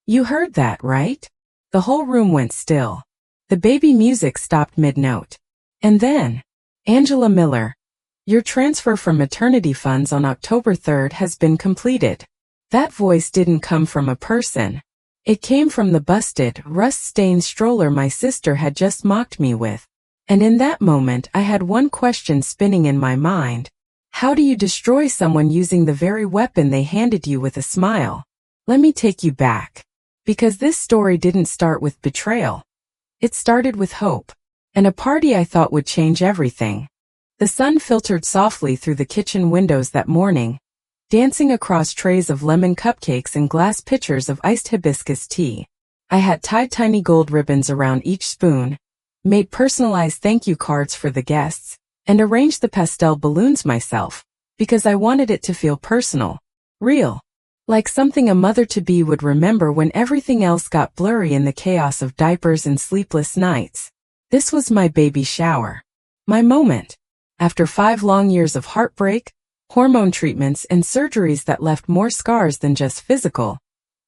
You heard that, right? The whole room went still. The baby music stopped mid-note. And then, Angela Miller, your transfer from maternity funds on October 3rd has been completed. That voice didn't come from a person. It came from the busted, rust-stained stroller my sister had just mocked me with. And in that moment I had one question spinning in my mind. How do you destroy someone using the very weapon they handed you with a smile? Let me take you back. Because this story didn't start with betrayal. It started with hope. And a party I thought would change everything. The sun filtered softly through the kitchen windows that morning, dancing across trays of lemon cupcakes and glass pitchers of iced hibiscus tea. I had tied tiny gold ribbons around each spoon, made personalized thank you cards for the guests, and arranged the pastel balloons myself, because I wanted it to feel personal, real, like something a mother-to-be would remember when everything else got blurry in the chaos of diapers and sleepless nights. This was my baby shower. My moment. After 5 long years of heartbreak, hormone treatments, and surgeries that left more scars than just physical,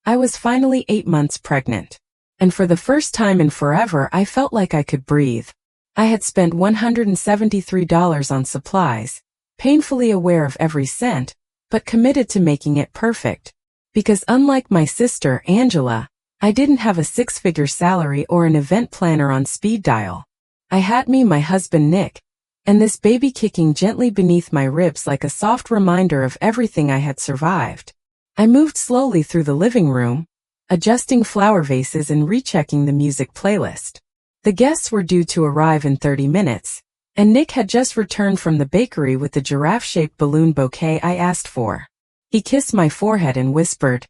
I was finally 8 months pregnant. And for the first time in forever I felt like I could breathe. I had spent $173 on supplies, painfully aware of every cent, but committed to making it perfect. Because unlike my sister, Angela, I didn't have a 6-figure salary or an event planner on speed dial. I had me, my husband Nick, and this baby kicking gently beneath my ribs like a soft reminder of everything I had survived. I moved slowly through the living room, adjusting flower vases and rechecking the music playlist. The guests were due to arrive in 30 minutes, and Nick had just returned from the bakery with the giraffe-shaped balloon bouquet I asked for. He kissed my forehead and whispered,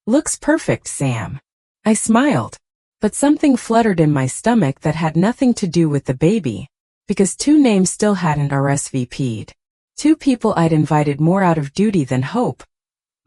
"Looks perfect, Sam." I smiled, but something fluttered in my stomach that had nothing to do with the baby, because 2 names still hadn't RSVP'd. 2 people I'd invited more out of duty than hope.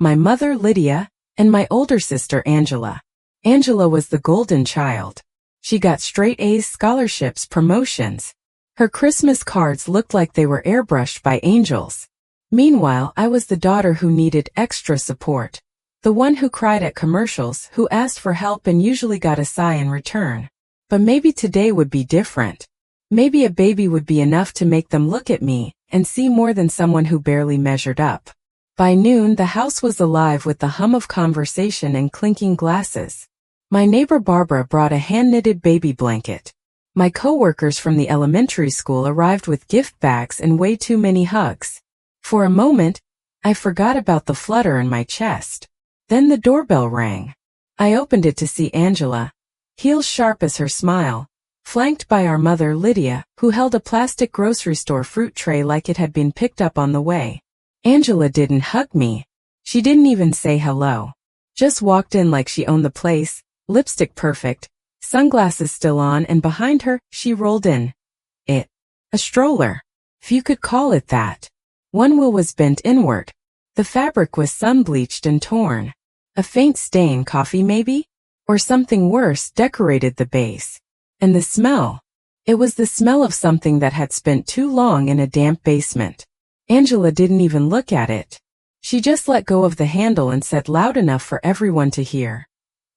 My mother, Lydia, and my older sister, Angela. Angela was the golden child. She got straight A's, scholarships, promotions. Her Christmas cards looked like they were airbrushed by angels. Meanwhile, I was the daughter who needed extra support. The one who cried at commercials, who asked for help and usually got a sigh in return. But maybe today would be different. Maybe a baby would be enough to make them look at me and see more than someone who barely measured up. By noon, the house was alive with the hum of conversation and clinking glasses. My neighbor Barbara brought a hand-knitted baby blanket. My coworkers from the elementary school arrived with gift bags and way too many hugs. For a moment, I forgot about the flutter in my chest. Then the doorbell rang. I opened it to see Angela, heels sharp as her smile, flanked by our mother Lydia, who held a plastic grocery store fruit tray like it had been picked up on the way. Angela didn't hug me. She didn't even say hello. Just walked in like she owned the place, lipstick perfect, sunglasses still on, and behind her, she rolled in. A stroller. If you could call it that. One wheel was bent inward. The fabric was sun-bleached and torn. A faint stain, coffee maybe? Or something worse, decorated the base. And the smell. It was the smell of something that had spent too long in a damp basement. Angela didn't even look at it. She just let go of the handle and said loud enough for everyone to hear.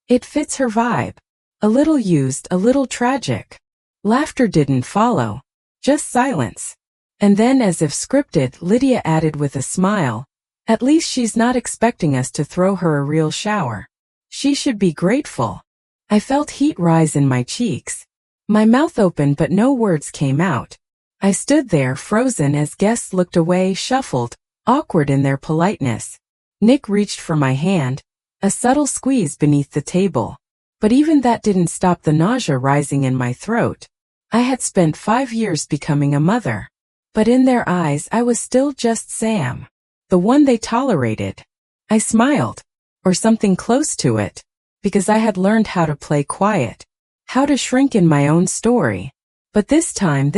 It fits her vibe. A little used, a little tragic. Laughter didn't follow. Just silence. And then, as if scripted, Lydia added with a smile, "At least she's not expecting us to throw her a real shower. She should be grateful." I felt heat rise in my cheeks. My mouth opened but no words came out. I stood there frozen as guests looked away, shuffled, awkward in their politeness. Nick reached for my hand, a subtle squeeze beneath the table. But even that didn't stop the nausea rising in my throat. I had spent 5 years becoming a mother. But in their eyes I was still just Sam, the one they tolerated. I smiled, or something close to it, because I had learned how to play quiet, how to shrink in my own story. But this time,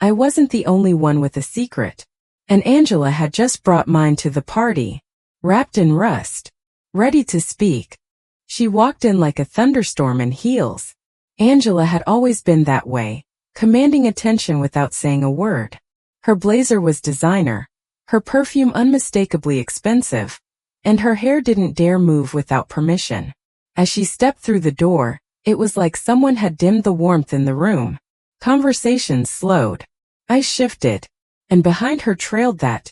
I wasn't the only one with a secret. And Angela had just brought mine to the party, wrapped in rust, ready to speak. She walked in like a thunderstorm in heels. Angela had always been that way, commanding attention without saying a word. Her blazer was designer, her perfume unmistakably expensive, and her hair didn't dare move without permission. As she stepped through the door, it was like someone had dimmed the warmth in the room. Conversations slowed. Eyes shifted. And behind her trailed that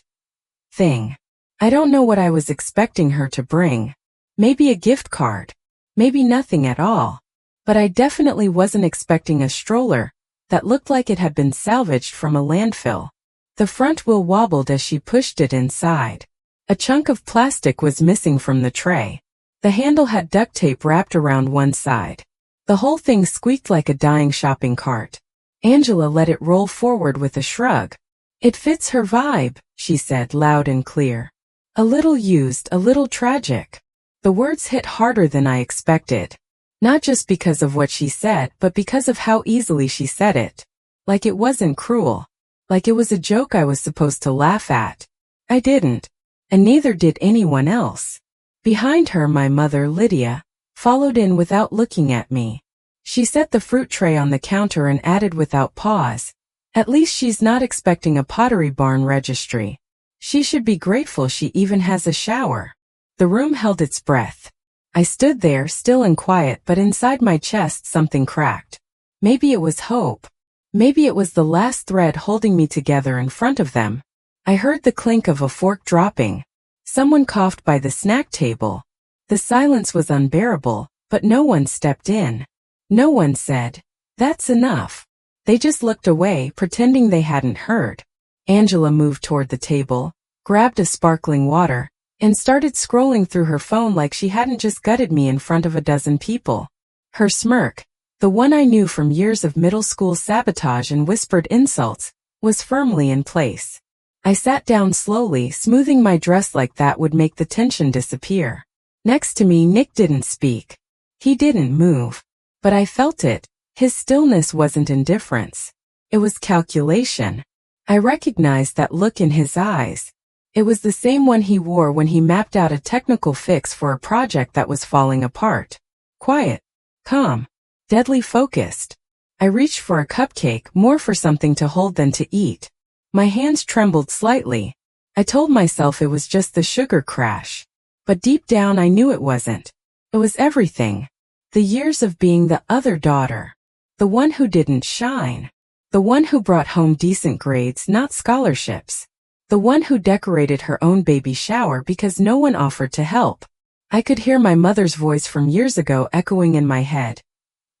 thing. I don't know what I was expecting her to bring. Maybe a gift card. Maybe nothing at all. But I definitely wasn't expecting a stroller that looked like it had been salvaged from a landfill. The front wheel wobbled as she pushed it inside. A chunk of plastic was missing from the tray. The handle had duct tape wrapped around one side. The whole thing squeaked like a dying shopping cart. Angela let it roll forward with a shrug. "It fits her vibe," she said loud and clear. "A little used, a little tragic." The words hit harder than I expected. Not just because of what she said, but because of how easily she said it. Like it wasn't cruel. Like it was a joke I was supposed to laugh at. I didn't. And neither did anyone else. Behind her, my mother, Lydia, followed in without looking at me. She set the fruit tray on the counter and added without pause, "At least she's not expecting a Pottery Barn registry. She should be grateful she even has a shower." The room held its breath. I stood there, still and quiet, but inside my chest something cracked. Maybe it was hope. Maybe it was the last thread holding me together in front of them. I heard the clink of a fork dropping. Someone coughed by the snack table. The silence was unbearable, but no one stepped in. No one said, "That's enough." They just looked away, pretending they hadn't heard. Angela moved toward the table, grabbed a sparkling water, and started scrolling through her phone like she hadn't just gutted me in front of a dozen people. Her smirk, the one I knew from years of middle school sabotage and whispered insults, was firmly in place. I sat down slowly, smoothing my dress like that would make the tension disappear. Next to me, Nick didn't speak. He didn't move. But I felt it. His stillness wasn't indifference. It was calculation. I recognized that look in his eyes. It was the same one he wore when he mapped out a technical fix for a project that was falling apart. Quiet. Calm. Deadly focused. I reached for a cupcake, more for something to hold than to eat. My hands trembled slightly. I told myself it was just the sugar crash. But deep down I knew it wasn't. It was everything. The years of being the other daughter. The one who didn't shine. The one who brought home decent grades, not scholarships. The one who decorated her own baby shower because no one offered to help. I could hear my mother's voice from years ago echoing in my head.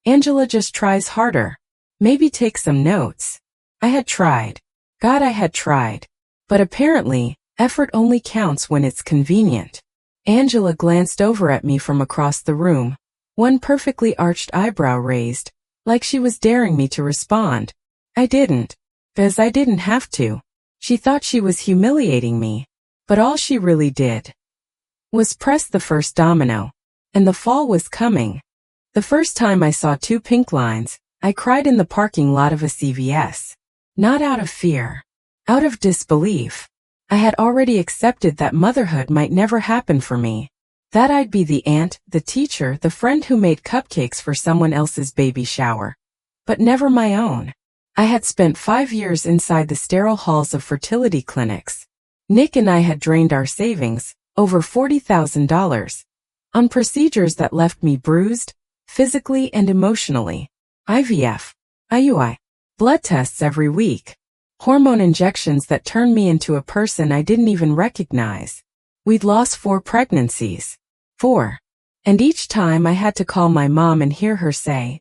"Angela just tries harder. Maybe take some notes." I had tried. God, I had tried. But apparently, effort only counts when it's convenient. Angela glanced over at me from across the room, one perfectly arched eyebrow raised, like she was daring me to respond. I didn't, because I didn't have to. She thought she was humiliating me, but all she really did was press the first domino, and the fall was coming. The first time I saw two pink lines, I cried in the parking lot of a CVS. Not out of fear, out of disbelief. I had already accepted that motherhood might never happen for me. That I'd be the aunt, the teacher, the friend who made cupcakes for someone else's baby shower. But never my own. I had spent 5 years inside the sterile halls of fertility clinics. Nick and I had drained our savings, over $40,000, on procedures that left me bruised, physically and emotionally. IVF, IUI, blood tests every week, hormone injections that turned me into a person I didn't even recognize. We'd lost 4 pregnancies. 4. And each time I had to call my mom and hear her say,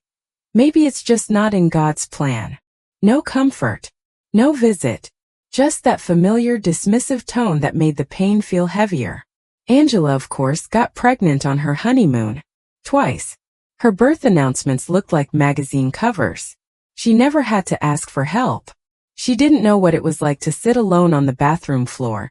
"Maybe it's just not in God's plan." No comfort. No visit. Just that familiar dismissive tone that made the pain feel heavier. Angela, of course, got pregnant on her honeymoon. Twice. Her birth announcements looked like magazine covers. She never had to ask for help. She didn't know what it was like to sit alone on the bathroom floor,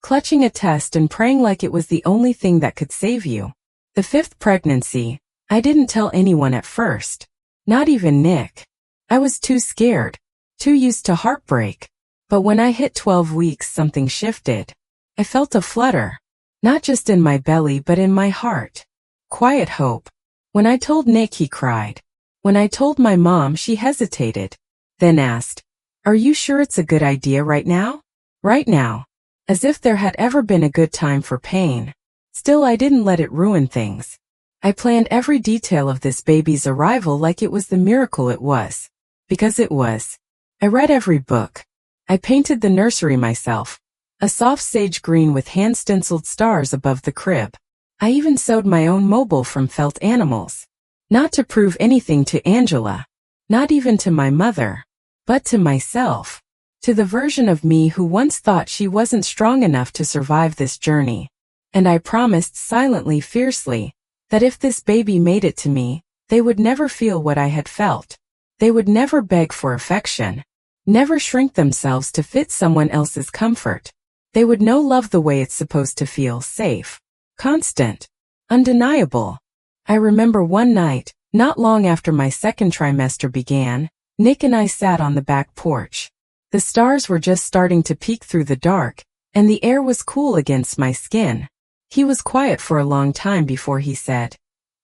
clutching a test and praying like it was the only thing that could save you. The 5th pregnancy, I didn't tell anyone at first. Not even Nick. I was too scared, too used to heartbreak. But when I hit 12 weeks, something shifted. I felt a flutter, not just in my belly but in my heart. Quiet hope. When I told Nick, he cried. When I told my mom, she hesitated, then asked, "Are you sure it's a good idea right now?" Right now. As if there had ever been a good time for pain. Still, I didn't let it ruin things. I planned every detail of this baby's arrival like it was the miracle it was. Because it was. I read every book. I painted the nursery myself, a soft sage green with hand-stenciled stars above the crib. I even sewed my own mobile from felt animals. Not to prove anything to Angela, not even to my mother, but to myself, to the version of me who once thought she wasn't strong enough to survive this journey. And I promised silently, fiercely, that if this baby made it to me, they would never feel what I had felt. They would never beg for affection, never shrink themselves to fit someone else's comfort. They would know love the way it's supposed to feel, safe, constant, undeniable. I remember one night, not long after my second trimester began, Nick and I sat on the back porch. The stars were just starting to peek through the dark, and the air was cool against my skin. He was quiet for a long time before he said,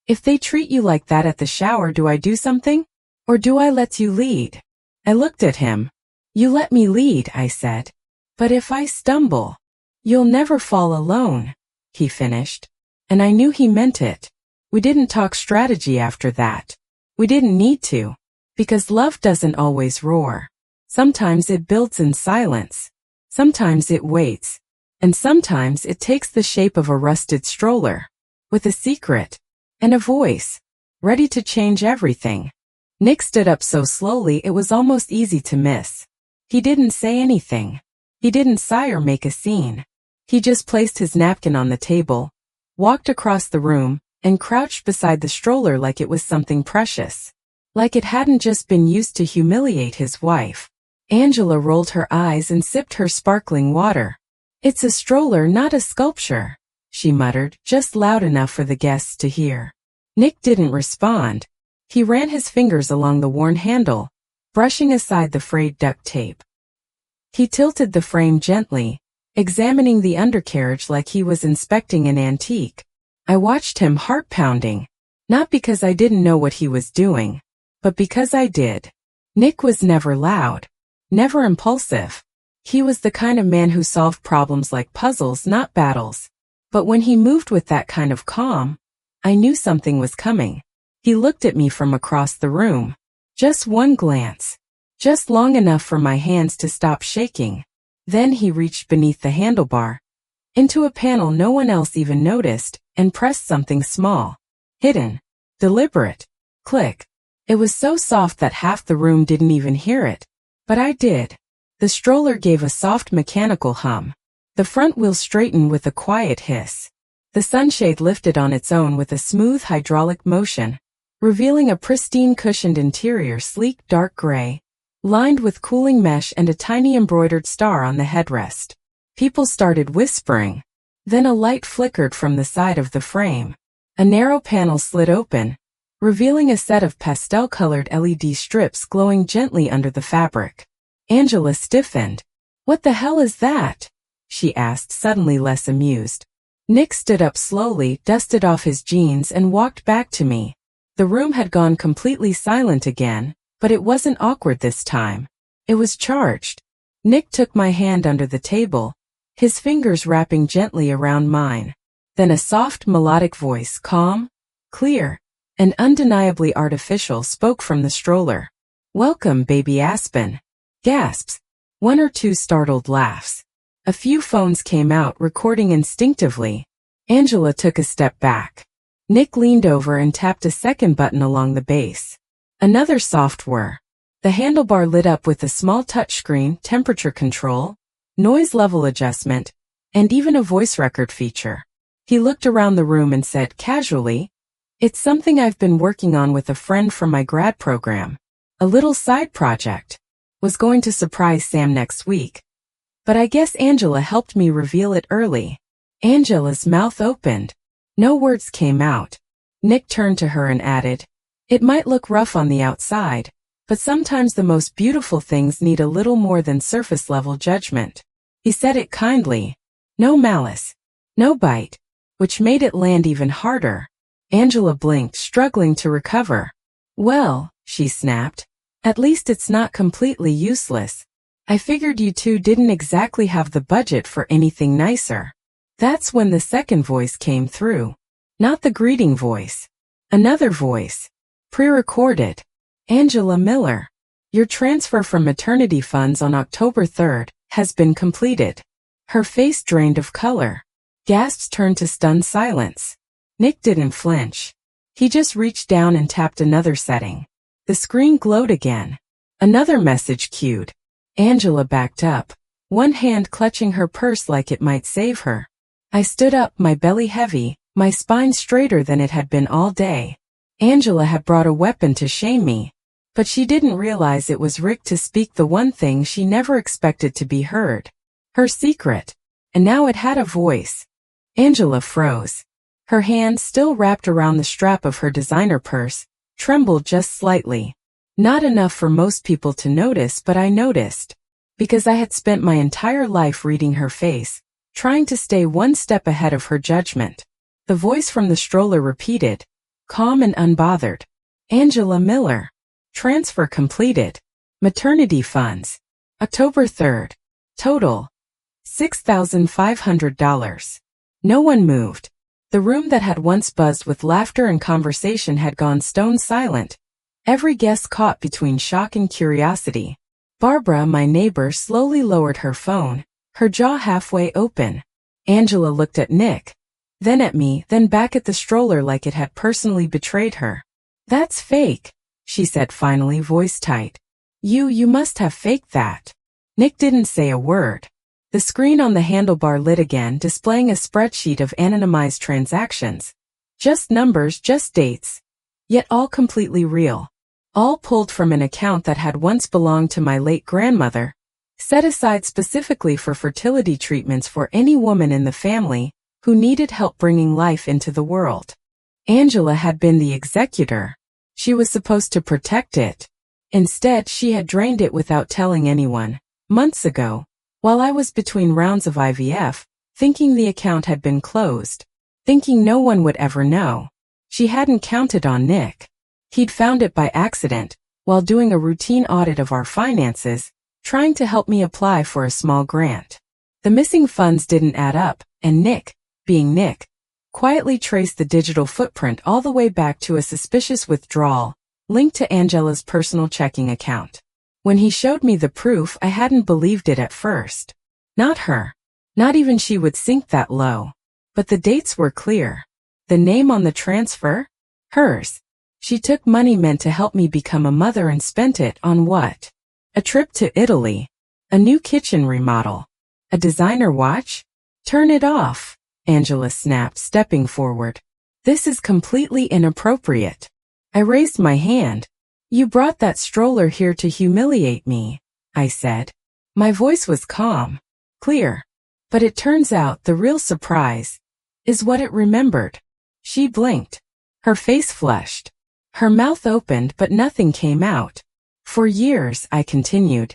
"If they treat you like that at the shower, do I do something? Or do I let you lead?" I looked at him. "You let me lead," I said. "But if I stumble, you'll never fall alone," he finished. And I knew he meant it. We didn't talk strategy after that. We didn't need to. Because love doesn't always roar. Sometimes it builds in silence. Sometimes it waits. And sometimes it takes the shape of a rusted stroller. With a secret. And a voice. Ready to change everything. Nick stood up so slowly it was almost easy to miss. He didn't say anything. He didn't sigh or make a scene. He just placed his napkin on the table, walked across the room, and crouched beside the stroller like it was something precious. Like it hadn't just been used to humiliate his wife. Angela rolled her eyes and sipped her sparkling water. "It's a stroller, not a sculpture," she muttered, just loud enough for the guests to hear. Nick didn't respond. He ran his fingers along the worn handle, brushing aside the frayed duct tape. He tilted the frame gently, examining the undercarriage like he was inspecting an antique. I watched him, heart pounding, not because I didn't know what he was doing, but because I did. Nick was never loud, never impulsive. He was the kind of man who solved problems like puzzles, not battles. But when he moved with that kind of calm, I knew something was coming. He looked at me from across the room. Just one glance. Just long enough for my hands to stop shaking. Then he reached beneath the handlebar, into a panel no one else even noticed, and pressed something small, hidden, deliberate. Click. It was so soft that half the room didn't even hear it. But I did. The stroller gave a soft mechanical hum. The front wheel straightened with a quiet hiss. The sunshade lifted on its own with a smooth hydraulic motion, revealing a pristine cushioned interior, sleek dark gray, lined with cooling mesh and a tiny embroidered star on the headrest. People started whispering. Then a light flickered from the side of the frame. A narrow panel slid open, revealing a set of pastel-colored LED strips glowing gently under the fabric. Angela stiffened. "What the hell is that?" she asked, suddenly less amused. Nick stood up slowly, dusted off his jeans, and walked back to me. The room had gone completely silent again, but it wasn't awkward this time. It was charged. Nick took my hand under the table, his fingers wrapping gently around mine. Then a soft, melodic voice, calm, clear, and undeniably artificial, spoke from the stroller. "Welcome, baby Aspen." Gasps. One or two startled laughs. A few phones came out, recording instinctively. Angela took a step back. Nick leaned over and tapped a second button along the base. Another soft whir. The handlebar lit up with a small touchscreen, temperature control, noise level adjustment, and even a voice record feature. He looked around the room and said casually, "It's something I've been working on with a friend from my grad program. A little side project. Was going to surprise Sam next week. But I guess Angela helped me reveal it early." Angela's mouth opened. No words came out. Nick turned to her and added, "It might look rough on the outside, but sometimes the most beautiful things need a little more than surface-level judgment." He said it kindly. No malice. No bite. Which made it land even harder. Angela blinked, struggling to recover. "Well," she snapped, "at least it's not completely useless. I figured you two didn't exactly have the budget for anything nicer." That's when the second voice came through. Not the greeting voice. Another voice. Pre-recorded. Angela Miller. Your transfer from maternity funds on October 3rd has been completed. Her face drained of color. Gasps turned to stunned silence. Nick didn't flinch. He just reached down and tapped another setting. The screen glowed again. Another message queued. Angela backed up, one hand clutching her purse like it might save her. I stood up, my belly heavy, my spine straighter than it had been all day. Angela had brought a weapon to shame me. But she didn't realize it was rigged to speak the one thing she never expected to be heard. Her secret. And now it had a voice. Angela froze. Her hand, still wrapped around the strap of her designer purse, trembled just slightly. Not enough for most people to notice, but I noticed. Because I had spent my entire life reading her face, trying to stay one step ahead of her judgment. The voice from the stroller repeated, calm and unbothered. Angela Miller. Transfer completed. Maternity funds. October 3rd. Total. $6,500. No one moved. The room that had once buzzed with laughter and conversation had gone stone silent. Every guest caught between shock and curiosity. Barbara, my neighbor, slowly lowered her phone, her jaw halfway open. Angela looked at Nick, then at me, then back at the stroller like it had personally betrayed her. That's fake, she said finally, voice tight. You must have faked that. Nick didn't say a word. The screen on the handlebar lit again, displaying a spreadsheet of anonymized transactions. Just numbers, just dates. Yet all completely real. All pulled from an account that had once belonged to my late grandmother, set aside specifically for fertility treatments for any woman in the family who needed help bringing life into the world. Angela had been the executor. She was supposed to protect it. Instead, she had drained it without telling anyone, months ago, while I was between rounds of IVF, thinking the account had been closed, thinking no one would ever know. She hadn't counted on Nick. He'd found it by accident, while doing a routine audit of our finances, trying to help me apply for a small grant. The missing funds didn't add up, and Nick, being Nick, quietly traced the digital footprint all the way back to a suspicious withdrawal, linked to Angela's personal checking account. When he showed me the proof, I hadn't believed it at first. Not her. Not even she would sink that low. But the dates were clear. The name on the transfer? Hers. She took money meant to help me become a mother and spent it on what? A trip to Italy. A new kitchen remodel. A designer watch? Turn it off, Angela snapped, stepping forward. This is completely inappropriate. I raised my hand. You brought that stroller here to humiliate me, I said. My voice was calm, clear. But it turns out the real surprise is what it remembered. She blinked. Her face flushed. Her mouth opened, but nothing came out. For years, I continued,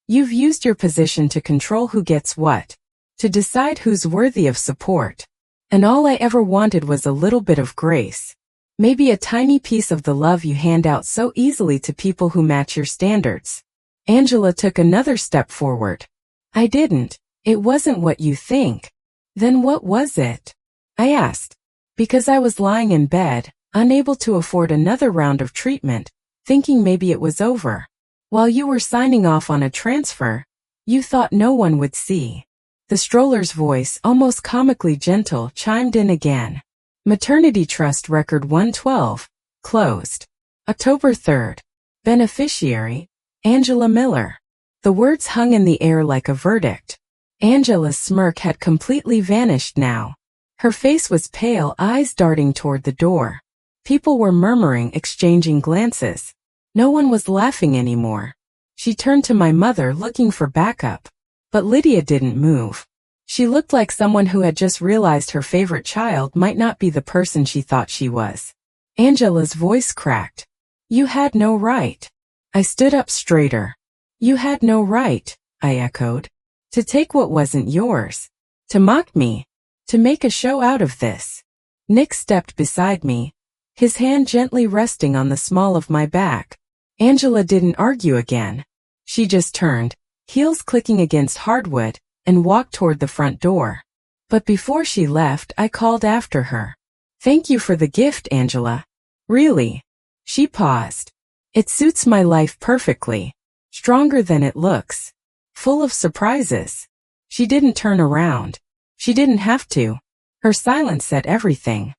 you've used your position to control who gets what, to decide who's worthy of support. And all I ever wanted was a little bit of grace. Maybe a tiny piece of the love you hand out so easily to people who match your standards. Angela took another step forward. I didn't. It wasn't what you think. Then what was it? I asked. Because I was lying in bed, unable to afford another round of treatment, thinking maybe it was over. While you were signing off on a transfer, you thought no one would see. The stroller's voice, almost comically gentle, chimed in again. Maternity Trust Record 112. Closed. October 3rd. Beneficiary, Angela Miller. The words hung in the air like a verdict. Angela's smirk had completely vanished now. Her face was pale, eyes darting toward the door. People were murmuring, exchanging glances. No one was laughing anymore. She turned to my mother, looking for backup. But Lydia didn't move. She looked like someone who had just realized her favorite child might not be the person she thought she was. Angela's voice cracked. You had no right. I stood up straighter. You had no right, I echoed. To take what wasn't yours. To mock me. To make a show out of this. Nick stepped beside me, his hand gently resting on the small of my back. Angela didn't argue again. She just turned, heels clicking against hardwood, and walked toward the front door. But before she left, I called after her. Thank you for the gift, Angela. Really? She paused. It suits my life perfectly. Stronger than it looks. Full of surprises. She didn't turn around. She didn't have to. Her silence said everything.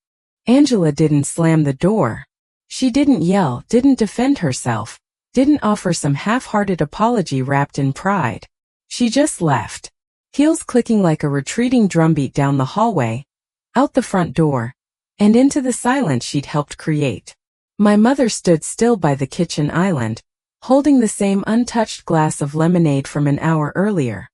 Angela didn't slam the door. She didn't yell, didn't defend herself, didn't offer some half-hearted apology wrapped in pride. She just left. Heels clicking like a retreating drumbeat down the hallway, out the front door, and into the silence she'd helped create. My mother stood still by the kitchen island, holding the same untouched glass of lemonade from an hour earlier.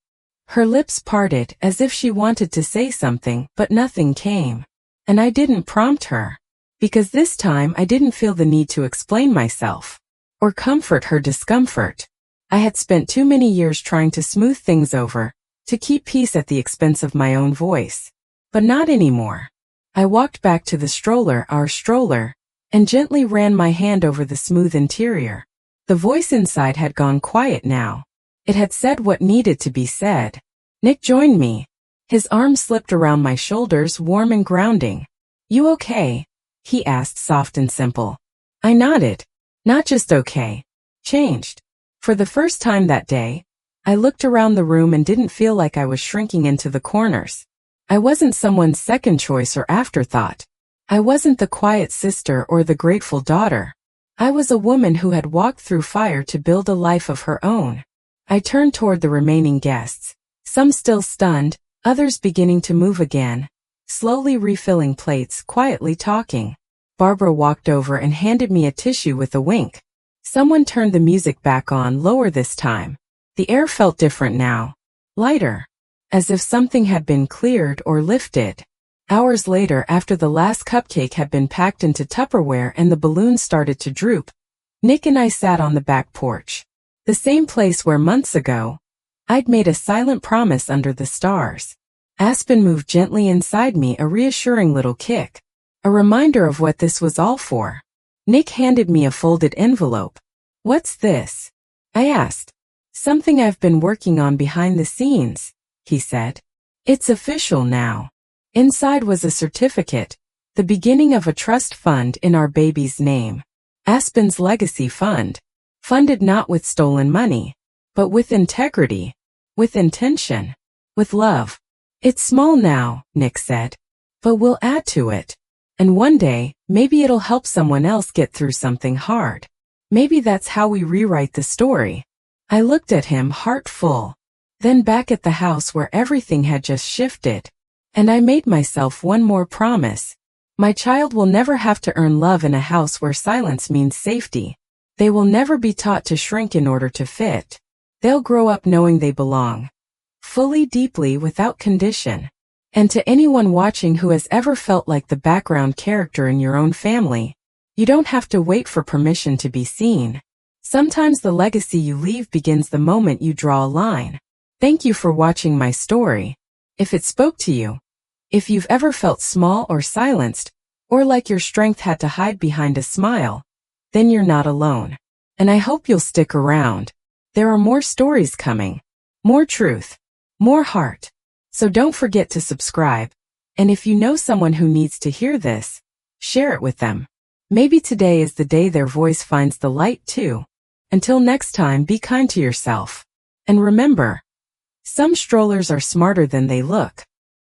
Her lips parted as if she wanted to say something, but nothing came. And I didn't prompt her. Because this time I didn't feel the need to explain myself. Or comfort her discomfort. I had spent too many years trying to smooth things over, to keep peace at the expense of my own voice. But not anymore. I walked back to the stroller, our stroller, and gently ran my hand over the smooth interior. The voice inside had gone quiet now. It had said what needed to be said. Nick joined me. His arm slipped around my shoulders, warm and grounding. You okay? He asked, soft and simple. I nodded. Not just okay. Changed. For the first time that day, I looked around the room and didn't feel like I was shrinking into the corners. I wasn't someone's second choice or afterthought. I wasn't the quiet sister or the grateful daughter. I was a woman who had walked through fire to build a life of her own. I turned toward the remaining guests, some still stunned, others beginning to move again, slowly refilling plates, quietly talking. Barbara walked over and handed me a tissue with a wink. Someone turned the music back on, lower this time. The air felt different now. Lighter. As if something had been cleared or lifted. Hours later, after the last cupcake had been packed into Tupperware and the balloons started to droop, Nick and I sat on the back porch. The same place where months ago, I'd made a silent promise under the stars. Aspen moved gently inside me, a reassuring little kick. A reminder of what this was all for. Nick handed me a folded envelope. What's this? I asked. Something I've been working on behind the scenes, he said. It's official now. Inside was a certificate, the beginning of a trust fund in our baby's name. Aspen's Legacy Fund. Funded not with stolen money, but with integrity, with intention, with love. It's small now, Nick said, but we'll add to it. And one day, maybe it'll help someone else get through something hard. Maybe that's how we rewrite the story. I looked at him, heart full. Then back at the house where everything had just shifted. And I made myself one more promise. My child will never have to earn love in a house where silence means safety. They will never be taught to shrink in order to fit. They'll grow up knowing they belong. Fully, deeply, without condition. And to anyone watching who has ever felt like the background character in your own family, you don't have to wait for permission to be seen. Sometimes the legacy you leave begins the moment you draw a line. Thank you for watching my story. If it spoke to you, if you've ever felt small or silenced, or like your strength had to hide behind a smile, then you're not alone. And I hope you'll stick around. There are more stories coming. More truth. More heart. So don't forget to subscribe. And if you know someone who needs to hear this, share it with them. Maybe today is the day their voice finds the light too. Until next time, be kind to yourself. And remember, some strollers are smarter than they look.